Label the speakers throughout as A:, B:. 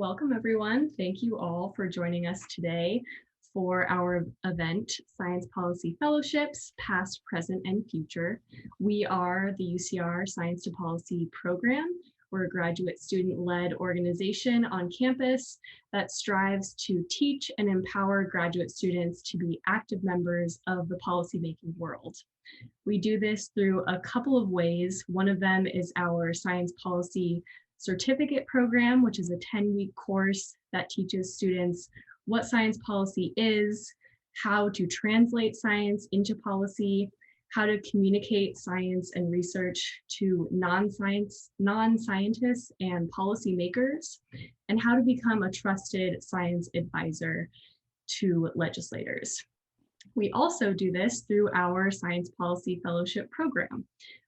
A: Welcome, everyone. Thank you all for joining us today for our event, Science Policy Fellowships, Past, Present, and Future. We are the UCR Science to Policy program. We're a graduate student-led organization on campus that strives to teach and empower graduate students to be active members of the policymaking world. We do this through a couple of ways. One of them is our Science Policy Certificate program, which is a 10-week course that teaches students what science policy is, how to translate science into policy, how to communicate science and research to non-scientists and policymakers, and how to become a trusted science advisor to legislators. We also do this through our Science Policy Fellowship program,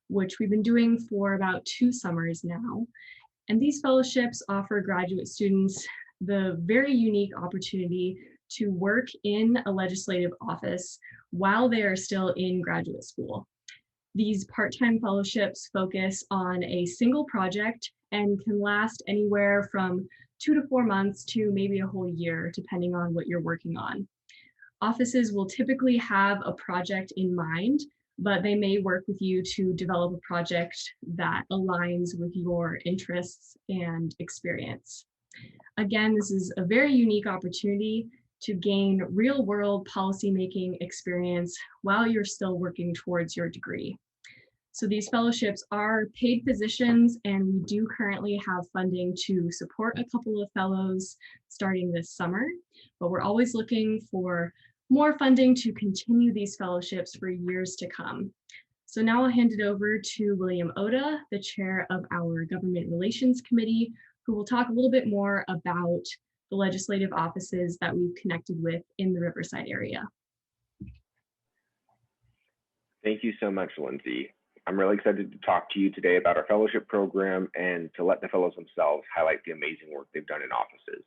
A: which we've been doing for about 2 summers now. And these fellowships offer graduate students the very unique opportunity to work in a legislative office while they are still in graduate school. These part-time fellowships focus on a single project and can last anywhere from 2 to 4 months to maybe a whole year, depending on what you're working on. Offices will typically have a project in mind, but they may work with you to develop a project that aligns with your interests and experience. Again, this is a very unique opportunity to gain real-world policymaking experience while you're still working towards your degree. So these fellowships are paid positions, and we do currently have funding to support a couple of fellows starting this summer, but we're always looking for more funding to continue these fellowships for years to come. So now I'll hand it over to William Ota, the chair of our Government Relations Committee, who will talk a little bit more about the legislative offices that we've connected with in the Riverside area.
B: Thank you so much, Lindsay. I'm really excited to talk to you today about our fellowship program and to let the fellows themselves highlight the amazing work they've done in offices.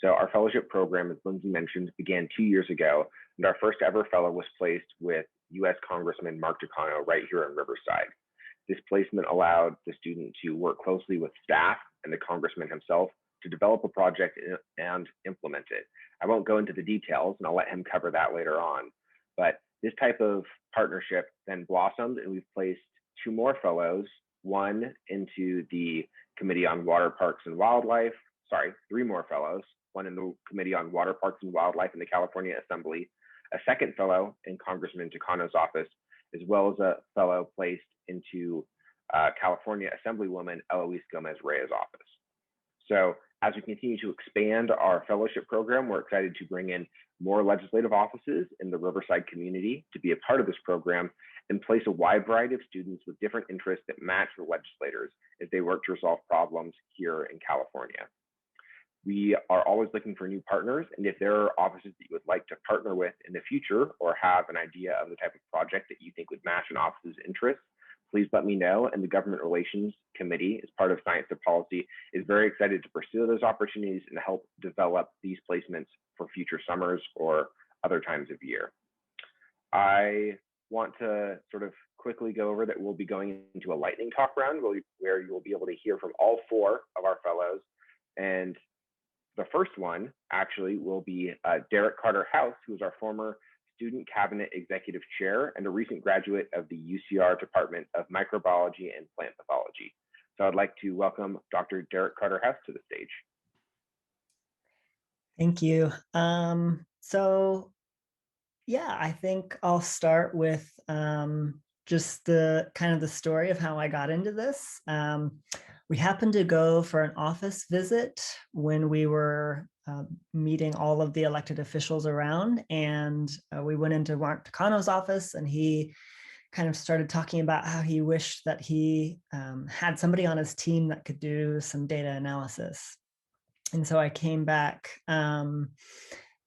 B: So our fellowship program, as Lindsay mentioned, began 2 years ago, and our first ever fellow was placed with U.S. Congressman Mark Takano right here in Riverside. This placement allowed the student to work closely with staff and the congressman himself to develop a project and implement it. I won't go into the details, and I'll let him cover that later on, but this type of partnership then blossomed, and we've placed 2 more fellows, one into the Committee on Water, Parks, and Wildlife, 3 more fellows, one in the Committee on Water, Parks, and Wildlife in the California Assembly, a second fellow in Congressman Takano's office, as well as a fellow placed into California Assemblywoman Eloise Gomez-Reyes' office. So as we continue to expand our fellowship program, we're excited to bring in more legislative offices in the Riverside community to be a part of this program and place a wide variety of students with different interests that match the legislators as they work to resolve problems here in California. We are always looking for new partners, and if there are offices that you would like to partner with in the future or have an idea of the type of project that you think would match an office's interests, please let me know. And the Government Relations Committee, as part of Science to Policy, is very excited to pursue those opportunities and help develop these placements for future summers or other times of year. I want to sort of quickly go over that we'll be going into a lightning talk round where you will be able to hear from all 4 of our fellows. And the first one actually will be Derreck Carter-House, who is our former Student Cabinet Executive Chair and a recent graduate of the UCR Department of Microbiology and Plant Pathology. So I'd like to welcome Dr. Derreck Carter-House to the stage.
C: Thank you. I think I'll start with just the kind of the story of how I got into this. We happened to go for an office visit when we were meeting all of the elected officials around, and we went into Mark Takano's office, and he kind of started talking about how he wished that he had somebody on his team that could do some data analysis. And so I came back the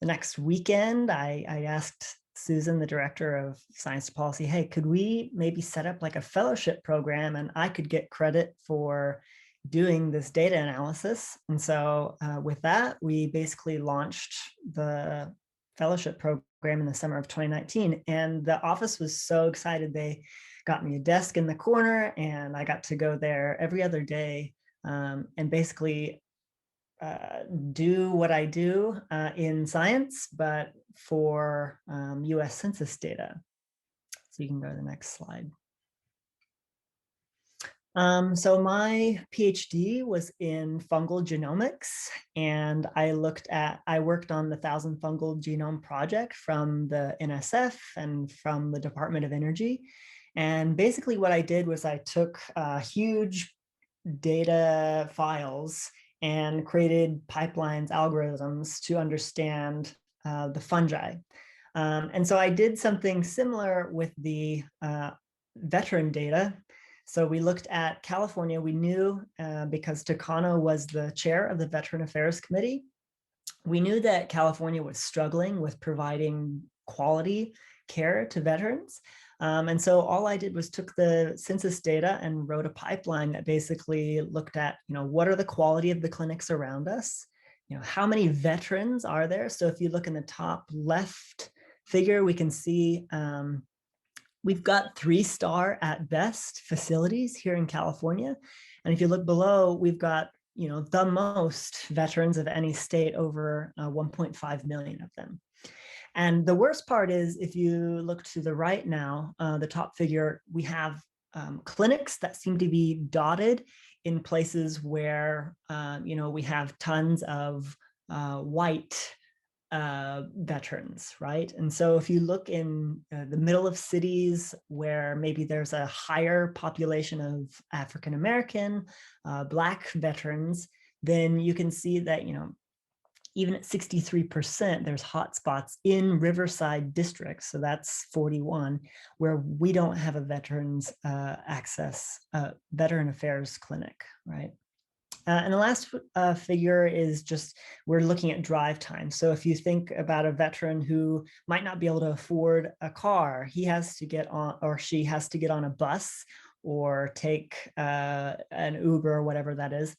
C: next weekend. I asked Susan, the director of Science Policy, hey, could we maybe set up like a fellowship program and I could get credit for doing this data analysis? And so with that, we basically launched the fellowship program in the summer of 2019. And the office was so excited. They got me a desk in the corner and I got to go there every other day and basically do what I do in science, but for US Census data. So you can go to the next slide. So my PhD was in fungal genomics, and I worked on the 1,000 Fungal Genome Project from the NSF and from the Department of Energy. And basically what I did was I took huge data files and created pipelines, algorithms to understand the fungi. And so I did something similar with the veteran data. So we looked at California. We knew, because Takano was the chair of the Veteran Affairs Committee, we knew that California was struggling with providing quality care to veterans. And so all I did was took the census data and wrote a pipeline that basically looked at, what are the quality of the clinics around us? How many veterans are there? So if you look in the top left figure, we can see we've got 3-star at best facilities here in California. And if you look below, we've got, the most veterans of any state, over 1.5 million of them. And the worst part is, if you look to the right now, the top figure, we have clinics that seem to be dotted in places where, we have tons of white veterans, right? And so if you look in the middle of cities where maybe there's a higher population of African American, Black veterans, then you can see that, even at 63%, there's hotspots in Riverside district, so that's 41, where we don't have a veterans access, veteran affairs clinic, right? And the last figure is just, we're looking at drive time. So if you think about a veteran who might not be able to afford a car, he has to get on, or she has to get on a bus or take an Uber or whatever that is.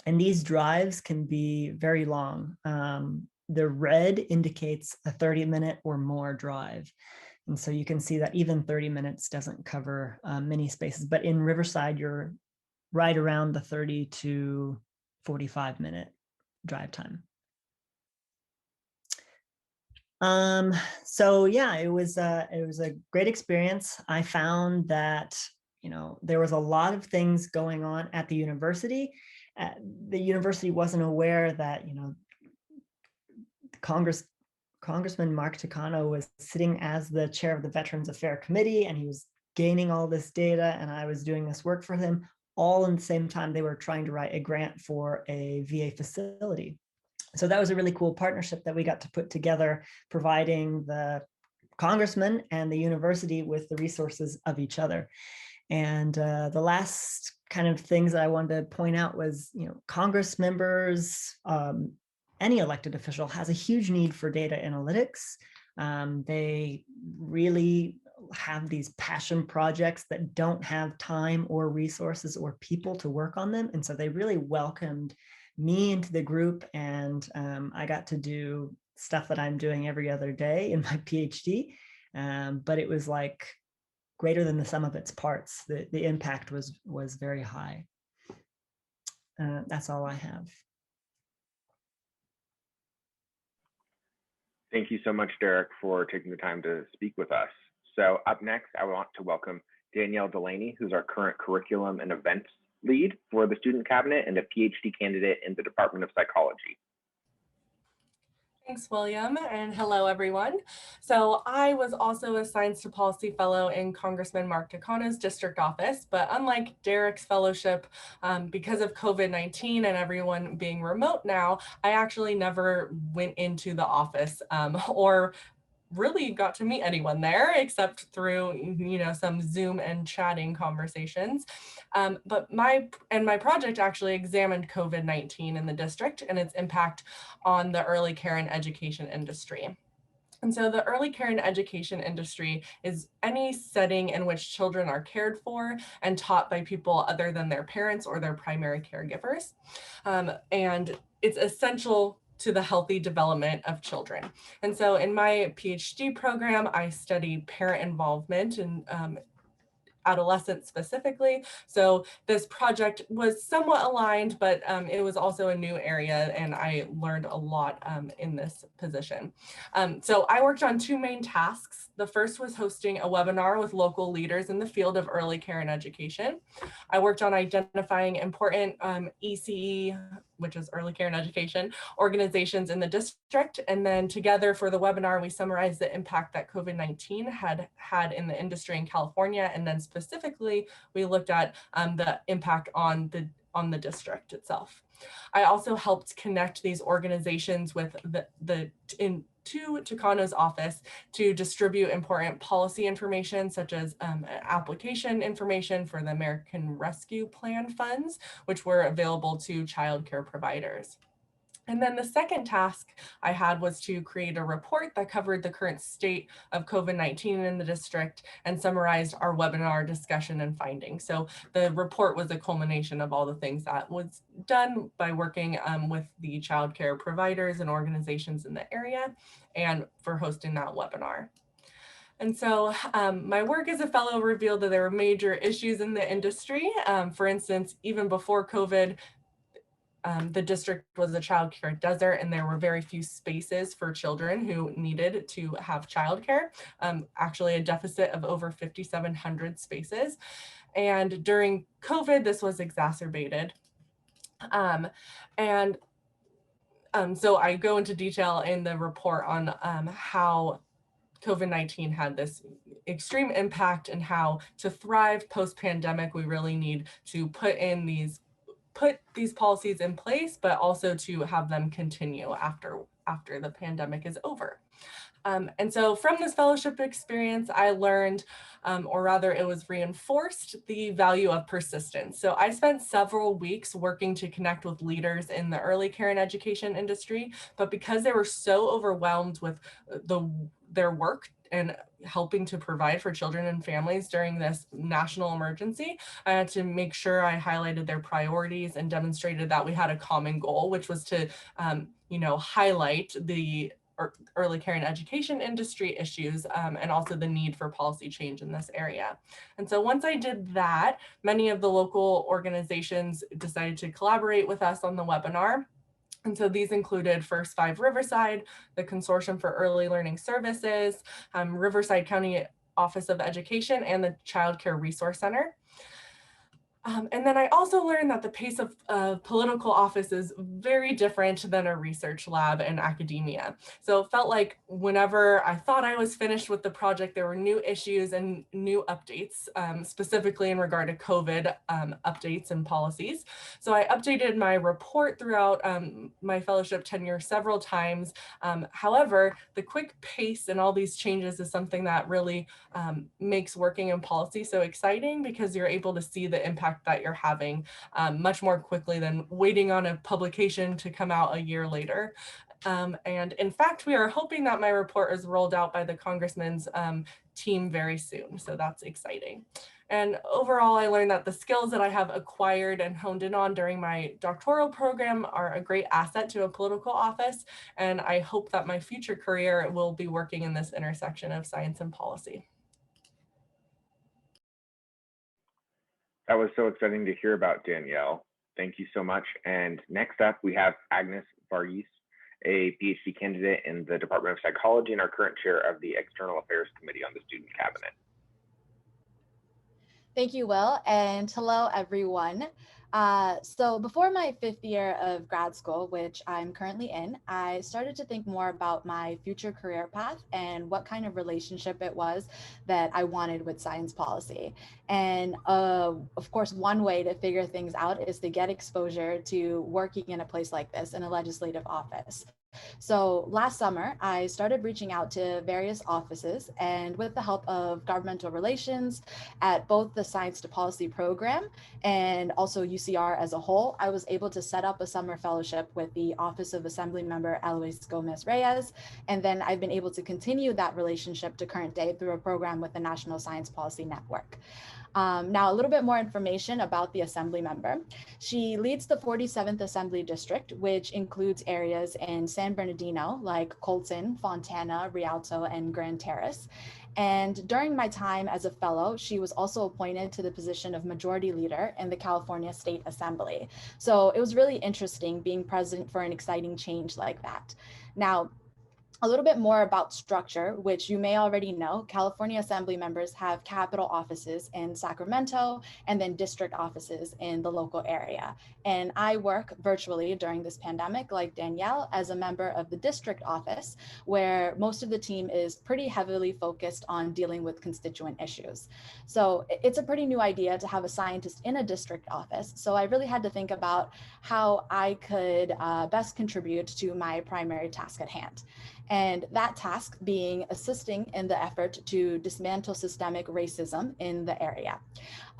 C: And these drives can be very long. The red indicates a 30-minute or more drive. And so you can see that even 30 minutes doesn't cover many spaces. But in Riverside, you're right around the 30 to 45-minute drive time. So yeah, it was a great experience. I found that, there was a lot of things going on at the university. The university wasn't aware that, Congressman Mark Takano was sitting as the chair of the Veterans Affairs Committee, and he was gaining all this data, and I was doing this work for him, all in the same time they were trying to write a grant for a VA facility. So that was a really cool partnership that we got to put together, providing the congressman and the university with the resources of each other. And the last kind of things that I wanted to point out was, Congress members, any elected official has a huge need for data analytics. They really have these passion projects that don't have time or resources or people to work on them. And so they really welcomed me into the group, and I got to do stuff that I'm doing every other day in my PhD. But it was like greater than the sum of its parts. The impact was very high. That's all I have.
B: Thank you so much, Derreck, for taking the time to speak with us. So up next, I want to welcome Danielle Delaney, who's our current curriculum and events lead for the Student Cabinet and a PhD candidate in the Department of Psychology.
D: Thanks, William, and hello, everyone. So I was also a Science to Policy Fellow in Congressman Mark Takano's district office, but unlike Derreck's fellowship, because of COVID-19 and everyone being remote now, I actually never went into the office or really got to meet anyone there except through, some Zoom and chatting conversations. But my project actually examined COVID-19 in the district and its impact on the early care and education industry. And so the early care and education industry is any setting in which children are cared for and taught by people other than their parents or their primary caregivers. And it's essential to the healthy development of children. And so in my PhD program, I study parent involvement and adolescents specifically. So this project was somewhat aligned, but it was also a new area, and I learned a lot in this position. So I worked on two main tasks. The first was hosting a webinar with local leaders in the field of early care and education. I worked on identifying important ECE, which is early care and education, organizations in the district. And then together for the webinar, we summarized the impact that COVID-19 had in the industry in California. And then specifically, we looked at the impact on the district itself. I also helped connect these organizations with to Takano's office to distribute important policy information, such as application information for the American Rescue Plan funds, which were available to child care providers. And then the second task I had was to create a report that covered the current state of COVID-19 in the district and summarized our webinar discussion and findings. So the report was a culmination of all the things that was done by working with the child care providers and organizations in the area and for hosting that webinar. And so my work as a fellow revealed that there were major issues in the industry. For instance, even before COVID, the district was a childcare desert, and there were very few spaces for children who needed to have childcare, actually a deficit of over 5,700 spaces. And during COVID, this was exacerbated. So I go into detail in the report on how COVID-19 had this extreme impact and how to thrive post-pandemic, we really need to put these policies in place, but also to have them continue after the pandemic is over. And so from this fellowship experience, I learned, or rather it was reinforced, the value of persistence. So I spent several weeks working to connect with leaders in the early care and education industry, but because they were so overwhelmed with their work and helping to provide for children and families during this national emergency, I had to make sure I highlighted their priorities and demonstrated that we had a common goal, which was to, highlight the early care and education industry issues and also the need for policy change in this area. And so once I did that, many of the local organizations decided to collaborate with us on the webinar. And so these included First 5 Riverside, the Consortium for Early Learning Services, Riverside County Office of Education, and the Child Care Resource Center. And then I also learned that the pace of political office is very different than a research lab in academia. So it felt like whenever I thought I was finished with the project, there were new issues and new updates, specifically in regard to COVID updates and policies. So I updated my report throughout my fellowship tenure several times. However, the quick pace and all these changes is something that really makes working in policy so exciting, because you're able to see the impact that you're having much more quickly than waiting on a publication to come out a year later. And in fact, we are hoping that my report is rolled out by the Congressman's team very soon. So that's exciting. And overall, I learned that the skills that I have acquired and honed in on during my doctoral program are a great asset to a political office. And I hope that my future career will be working in this intersection of science and policy.
B: That was so exciting to hear about, Danielle. Thank you so much. And next up, we have Agnes Varghese, a PhD candidate in the Department of Psychology and our current chair of the External Affairs Committee on the Student Cabinet.
E: Thank you, Will, and hello, everyone. So before my 5th year of grad school, which I'm currently in, I started to think more about my future career path and what kind of relationship it was that I wanted with science policy. And of course, one way to figure things out is to get exposure to working in a place like this, in a legislative office. So last summer, I started reaching out to various offices, and with the help of governmental relations at both the Science to Policy program and also UCR as a whole, I was able to set up a summer fellowship with the Office of Assemblymember Eloise Gomez-Reyes. And then I've been able to continue that relationship to current day through a program with the National Science Policy Network. Now, a little bit more information about the assembly member. She leads the 47th Assembly District, which includes areas in San Bernardino, like Colton, Fontana, Rialto, and Grand Terrace. And during my time as a fellow, she was also appointed to the position of majority leader in the California State Assembly. So it was really interesting being present for an exciting change like that. Now, a little bit more about structure, which you may already know. California Assembly members have capital offices in Sacramento and then district offices in the local area. And I work virtually during this pandemic, like Danielle, as a member of the district office, where most of the team is pretty heavily focused on dealing with constituent issues. So it's a pretty new idea to have a scientist in a district office. So I really had to think about how I could best contribute to my primary task at hand. And that task being assisting in the effort to dismantle systemic racism in the area.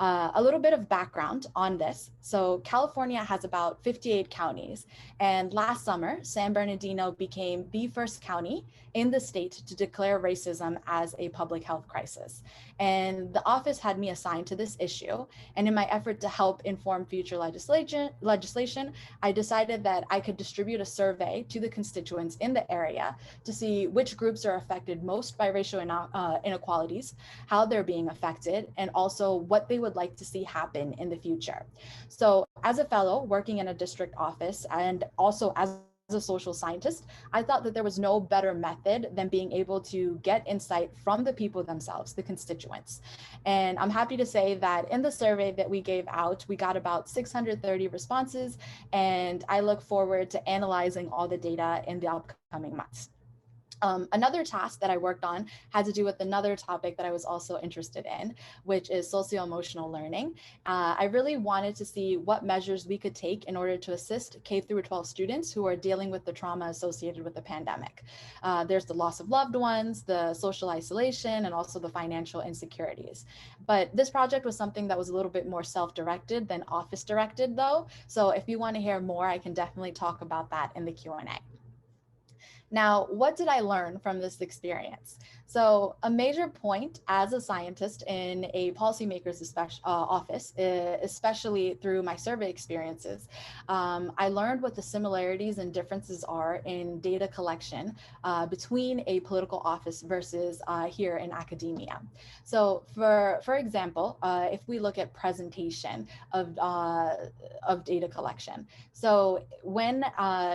E: A little bit of background on this. So California has about 58 counties, and last summer, San Bernardino became the first county in the state to declare racism as a public health crisis. And the office had me assigned to this issue. And in my effort to help inform future legislation, I decided that I could distribute a survey to the constituents in the area to see which groups are affected most by racial inequalities, how they're being affected, and also what they would like to see happen in the future. So as a fellow working in a district office and also as a social scientist, I thought that there was no better method than being able to get insight from the people themselves, the constituents. And I'm happy to say that in the survey that we gave out, we got about 630 responses, and I look forward to analyzing all the data in the upcoming months. Another task that I worked on had to do with another topic that I was also interested in, which is socio-emotional learning. I really wanted to see what measures we could take in order to assist K through 12 students who are dealing with the trauma associated with the pandemic. There's the loss of loved ones, the social isolation, and also the financial insecurities. But this project was something that was a little bit more self-directed than office-directed though. So if you want to hear more, I can definitely talk about that in the Q&A. Now, what did I learn from this experience? So a major point as a scientist in a policymaker's office, especially through my survey experiences, I learned what the similarities and differences are in data collection between a political office versus here in academia. So for example, if we look at presentation of data collection. So when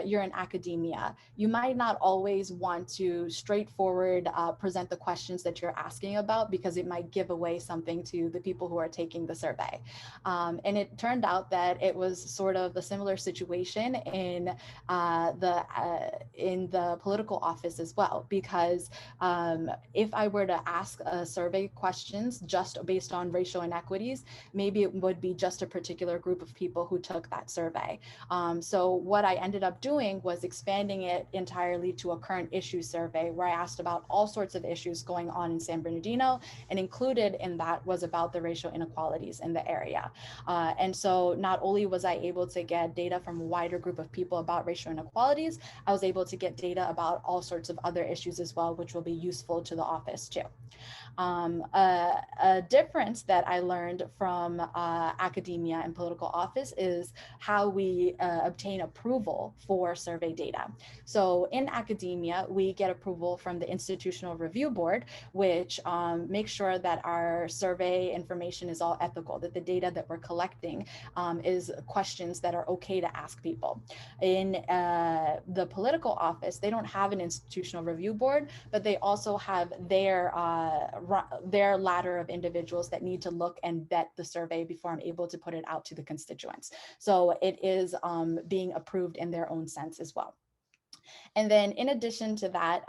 E: you're in academia, you might not always want to straightforward present the questions that you're asking about because it might give away something to the people who are taking the survey. And it turned out that it was sort of the similar situation in the political office as well, because if I were to ask survey questions just based on racial inequities, maybe it would be just a particular group of people who took that survey. So what I ended up doing was expanding it entirely to a current issue survey where I asked about all sorts of issues going on in San Bernardino, and included in that was about the racial inequalities in the area. And so not only was I able to get data from a wider group of people about racial inequalities, I was able to get data about all sorts of other issues as well, which will be useful to the office too. A difference that I learned from academia and political office is how we obtain approval for survey data. So in academia, we get approval from the Institutional Review Board, which makes sure that our survey information is all ethical, that the data that we're collecting is questions that are okay to ask people. In the political office, they don't have an Institutional Review Board, but they also have their ladder of individuals that need to look and vet the survey before I'm able to put it out to the constituents. So it is being approved in their own sense as well. And then in addition to that,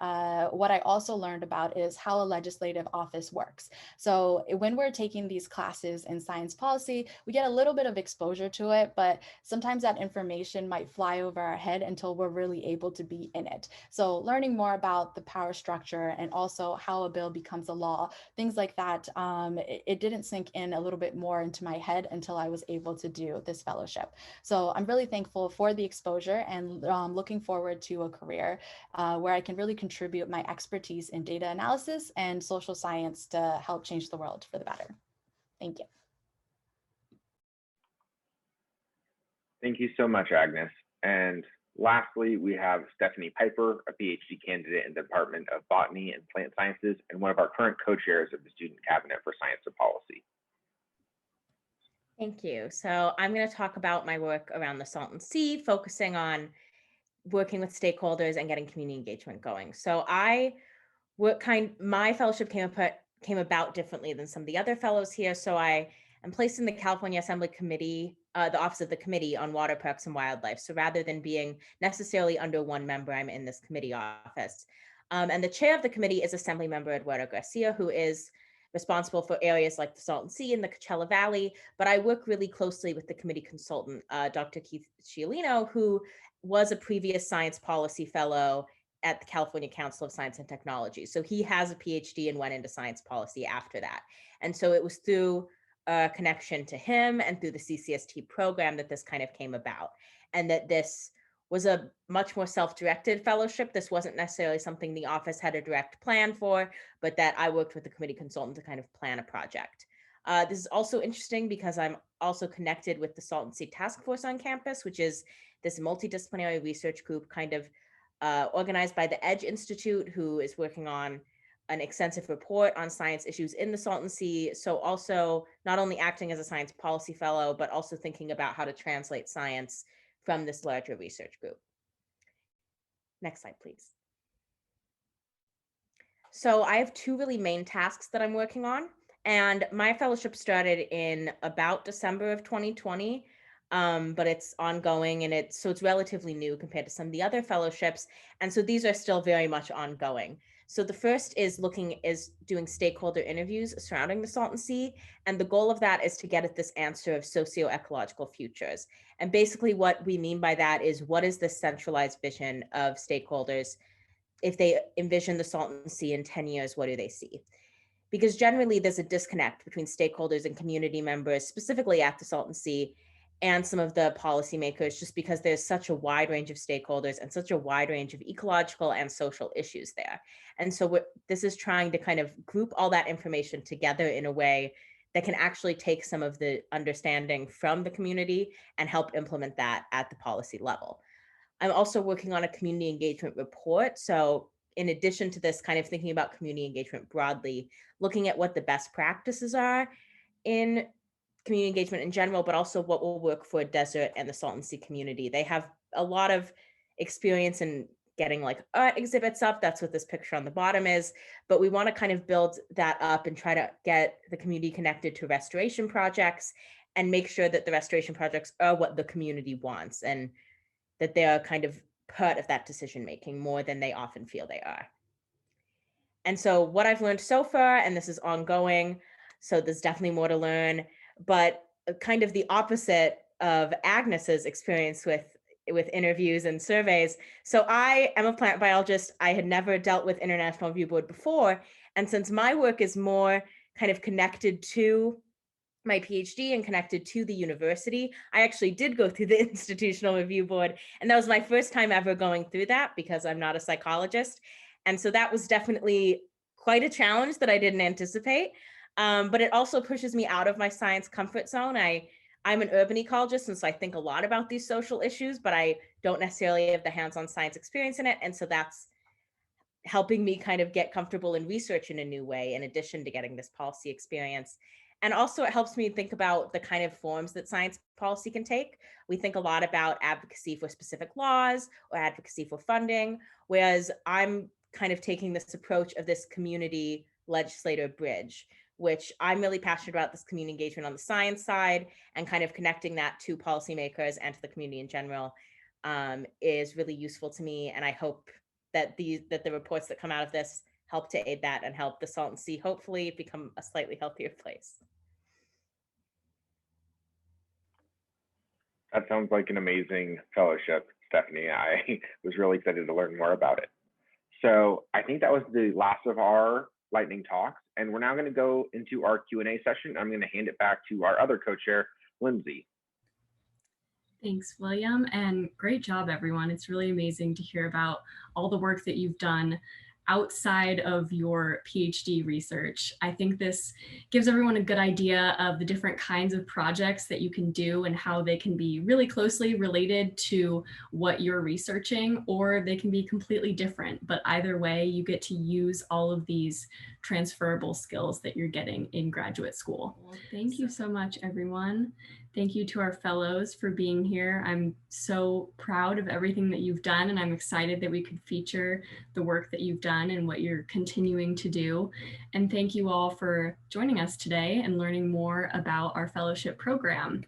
E: what I also learned about is how a legislative office works. So when we're taking these classes in science policy, we get a little bit of exposure to it, but sometimes that information might fly over our head until we're really able to be in it. So learning more about the power structure and also how a bill becomes a law, things like that, it didn't sink in a little bit more into my head until I was able to do this fellowship. So I'm really thankful for the exposure and looking forward to a career where I can really contribute my expertise in data analysis and social science to help change the world for the better. Thank you.
B: Thank you so much, Agnes. And lastly, we have Stephanie Piper, a PhD candidate in the Department of Botany and Plant Sciences and one of our current co-chairs of the Student Cabinet for Science and Policy.
F: Thank you. So I'm going to talk about my work around the Salton Sea, focusing on working with stakeholders and getting community engagement going. So my fellowship came about differently than some of the other fellows here. So I am placed in the California Assembly Committee, the Office of the Committee on Water, Parks, and Wildlife. So rather than being necessarily under one member, I'm in this committee office. And the chair of the committee is Assembly Member Eduardo Garcia, who is responsible for areas like the Salton Sea and the Coachella Valley, but I work really closely with the committee consultant, Dr. Keith Cialino, who was a previous science policy fellow at the California Council of Science and Technology. So he has a PhD and went into science policy after that. And so it was through a connection to him and through the CCST program that this kind of came about, and that this was a much more self-directed fellowship. This wasn't necessarily something the office had a direct plan for, but that I worked with the committee consultant to kind of plan a project. This is also interesting because I'm also connected with the Salton Sea Task Force on campus, which is this multidisciplinary research group kind of organized by the Edge Institute, who is working on an extensive report on science issues in the Salton Sea. So also not only acting as a science policy fellow, but also thinking about how to translate science from this larger research group. Next slide, please. So I have two really main tasks that I'm working on, and my fellowship started in about December of 2020, but it's ongoing, and it's relatively new compared to some of the other fellowships. And so these are still very much ongoing. So the first is doing stakeholder interviews surrounding the Salton Sea. And the goal of that is to get at this answer of socio-ecological futures. And basically what we mean by that is, what is the centralized vision of stakeholders? If they envision the Salton Sea in 10 years, what do they see? Because generally there's a disconnect between stakeholders and community members, specifically at the Salton Sea, and some of the policymakers, just because there's such a wide range of stakeholders and such a wide range of ecological and social issues there. And so this is trying to kind of group all that information together in a way that can actually take some of the understanding from the community and help implement that at the policy level. I'm also working on a community engagement report. So in addition to this, kind of thinking about community engagement broadly, looking at what the best practices are in community engagement in general, but also what will work for Desert and the Salton Sea community. They have a lot of experience in getting like art exhibits up. That's what this picture on the bottom is. But we want to kind of build that up and try to get the community connected to restoration projects and make sure that the restoration projects are what the community wants and that they are kind of part of that decision making more than they often feel they are. And so what I've learned so far, and this is ongoing, so there's definitely more to learn, but kind of the opposite of Agnes's experience with interviews and surveys. So I am a plant biologist. I had never dealt with International Review Board before. And since my work is more kind of connected to my PhD and connected to the university, I actually did go through the Institutional Review Board. And that was my first time ever going through that because I'm not a psychologist. And so that was definitely quite a challenge that I didn't anticipate. But it also pushes me out of my science comfort zone. I'm an urban ecologist, and so I think a lot about these social issues, but I don't necessarily have the hands-on science experience in it. And so that's helping me kind of get comfortable in research in a new way, in addition to getting this policy experience. And also it helps me think about the kind of forms that science policy can take. We think a lot about advocacy for specific laws or advocacy for funding, whereas I'm kind of taking this approach of this community legislator bridge, which I'm really passionate about, this community engagement on the science side, and kind of connecting that to policymakers and to the community in general is really useful to me. And I hope that the reports that come out of this help to aid that and help the Salton Sea hopefully become a slightly healthier place.
B: That sounds like an amazing fellowship, Stephanie. I was really excited to learn more about it. So I think that was the last of our lightning talks, and we're now going to go into our Q&A session. I'm going to hand it back to our other co-chair, Lindsay.
A: Thanks, William, and great job, everyone. It's really amazing to hear about all the work that you've done outside of your PhD research. I think this gives everyone a good idea of the different kinds of projects that you can do and how they can be really closely related to what you're researching, or they can be completely different. But either way, you get to use all of these transferable skills that you're getting in graduate school. Well, thank you so much, everyone. Thank you to our fellows for being here. I'm so proud of everything that you've done, and I'm excited that we could feature the work that you've done and what you're continuing to do. And thank you all for joining us today and learning more about our fellowship program.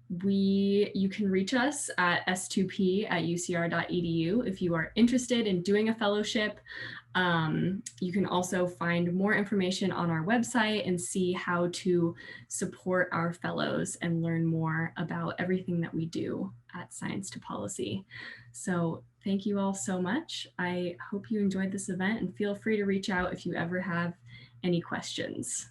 A: You can reach us at s2p@ucr.edu if you are interested in doing a fellowship. You can also find more information on our website and see how to support our fellows and learn more about everything that we do at Science to Policy. So thank you all so much. I hope you enjoyed this event, and feel free to reach out if you ever have any questions.